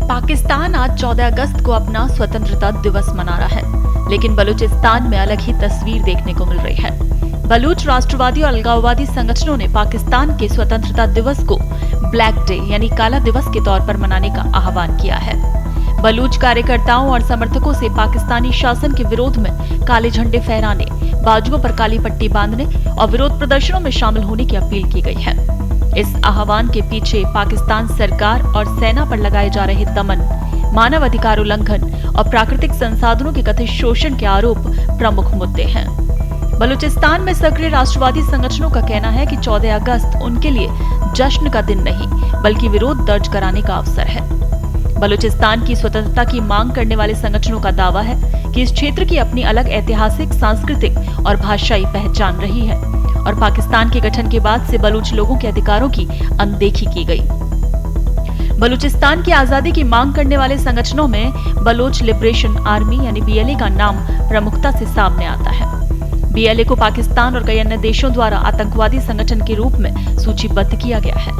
पाकिस्तान आज 14 अगस्त को अपना स्वतंत्रता दिवस मना रहा है, लेकिन बलूचिस्तान में अलग ही तस्वीर देखने को मिल रही है। बलूच राष्ट्रवादी और अलगाववादी संगठनों ने पाकिस्तान के स्वतंत्रता दिवस को ब्लैक डे यानी काला दिवस के तौर पर मनाने का आह्वान किया है। बलूच कार्यकर्ताओं और समर्थकों से पाकिस्तानी शासन के विरोध में काले झंडे फहराने, बाजुओं पर काली पट्टी बांधने और विरोध प्रदर्शनों में शामिल होने की अपील की गई है। इस आह्वान के पीछे पाकिस्तान सरकार और सेना पर लगाए जा रहे दमन, मानव अधिकार उल्लंघन और प्राकृतिक संसाधनों के कथित शोषण के आरोप प्रमुख मुद्दे हैं। बलूचिस्तान में सक्रिय राष्ट्रवादी संगठनों का कहना है कि 14 अगस्त उनके लिए जश्न का दिन नहीं, बल्कि विरोध दर्ज कराने का अवसर है। बलूचिस्तान की स्वतंत्रता की मांग करने वाले संगठनों का दावा है कि इस क्षेत्र की अपनी अलग ऐतिहासिक, सांस्कृतिक और भाषाई पहचान रही है और पाकिस्तान के गठन के बाद से बलूच लोगों के अधिकारों की अनदेखी की गई। बलूचिस्तान की आजादी की मांग करने वाले संगठनों में बलोच लिबरेशन आर्मी यानी BLA का नाम प्रमुखता से सामने आता है। BLA को पाकिस्तान और कई अन्य देशों द्वारा आतंकवादी संगठन के रूप में सूचीबद्ध किया गया है।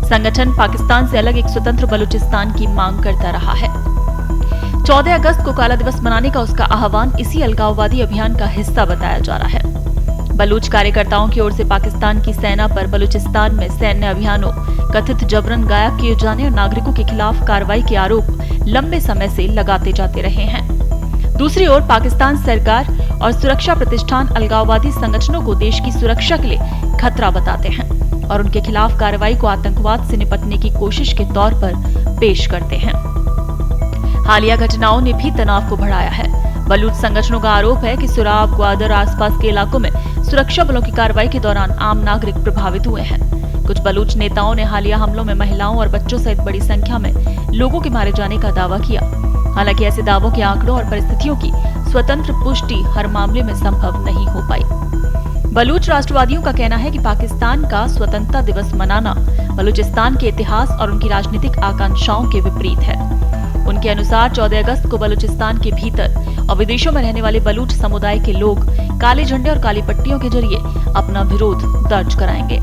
संगठन पाकिस्तान से अलग एक स्वतंत्र बलूचिस्तान की मांग करता रहा है। 14 अगस्त को काला दिवस मनाने का उसका आह्वान इसी अलगाववादी अभियान का हिस्सा बताया जा रहा है। बलूच कार्यकर्ताओं की ओर से पाकिस्तान की सेना पर बलूचिस्तान में सैन्य अभियानों, कथित जबरन गायब किए जाने और नागरिकों के खिलाफ कार्रवाई के आरोप लंबे समय से लगाते जाते रहे हैं। दूसरी ओर पाकिस्तान सरकार और सुरक्षा प्रतिष्ठान अलगाववादी संगठनों को देश की सुरक्षा के लिए खतरा बताते हैं और उनके खिलाफ कार्रवाई को आतंकवाद से निपटने की कोशिश के तौर पर पेश करते हैं। हालिया घटनाओं ने भी तनाव को बढ़ाया है। बलूच संगठनों का आरोप है कि सुराब, ग्वादर आसपास के इलाकों में सुरक्षा बलों की कार्रवाई के दौरान आम नागरिक प्रभावित हुए हैं। कुछ बलूच नेताओं ने हालिया हमलों में महिलाओं और बच्चों सहित बड़ी संख्या में लोगों के मारे जाने का दावा किया। हालांकि ऐसे दावों के आंकड़ों और परिस्थितियों की स्वतंत्र पुष्टि हर मामले में संभव नहीं हो पाई। बलूच राष्ट्रवादियों का कहना है कि पाकिस्तान का स्वतंत्रता दिवस मनाना बलूचिस्तान के इतिहास और उनकी राजनीतिक आकांक्षाओं के विपरीत है। उनके अनुसार 14 अगस्त को बलूचिस्तान के भीतर और विदेशों में रहने वाले बलूच समुदाय के लोग काले झंडे और काली पट्टियों के जरिए अपना विरोध दर्ज कराएंगे।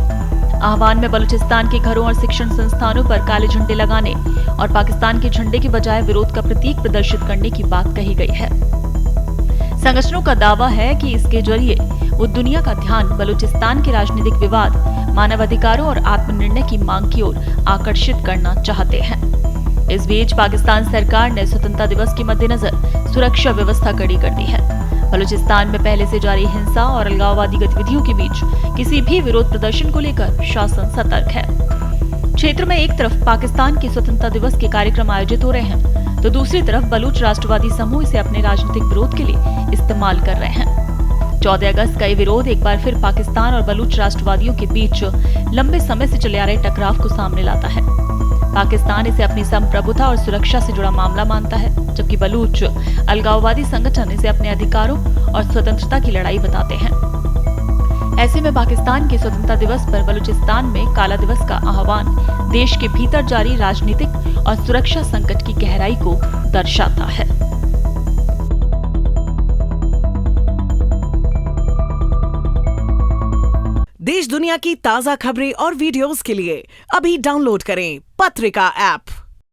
आह्वान में बलूचिस्तान के घरों और शिक्षण संस्थानों पर काले झंडे लगाने और पाकिस्तान के झंडे के बजाय विरोध का प्रतीक प्रदर्शित करने की बात कही गई है। संगठनों का दावा है कि इसके जरिए वो दुनिया का ध्यान बलूचिस्तान के राजनीतिक विवाद, मानव अधिकारों और आत्मनिर्णय की मांग की ओर आकर्षित करना चाहते हैं। इस बीच पाकिस्तान सरकार ने स्वतंत्रता दिवस के मद्देनजर सुरक्षा व्यवस्था कड़ी कर दी है। बलूचिस्तान में पहले से जारी हिंसा और अलगाववादी गतिविधियों के बीच किसी भी विरोध प्रदर्शन को लेकर शासन सतर्क है। क्षेत्र में एक तरफ पाकिस्तान के स्वतंत्रता दिवस के कार्यक्रम आयोजित हो रहे हैं, तो दूसरी तरफ बलूच राष्ट्रवादी समूह इसे अपने राजनीतिक विरोध के लिए इस्तेमाल कर रहे हैं। 14 अगस्त का ये विरोध एक बार फिर पाकिस्तान और बलूच राष्ट्रवादियों के बीच लंबे समय से चले आ रहे टकराव को सामने लाता है। पाकिस्तान इसे अपनी संप्रभुता और सुरक्षा से जुड़ा मामला मानता है, जबकि बलूच अलगाववादी संगठन इसे अपने अधिकारों और स्वतंत्रता की लड़ाई बताते हैं। ऐसे में पाकिस्तान के स्वतंत्रता दिवस पर बलूचिस्तान में काला दिवस का आह्वान देश के भीतर जारी राजनीतिक और सुरक्षा संकट की गहराई को दर्शाता है। देश दुनिया की ताजा खबरें और वीडियोस के लिए अभी डाउनलोड करें पत्रिका ऐप।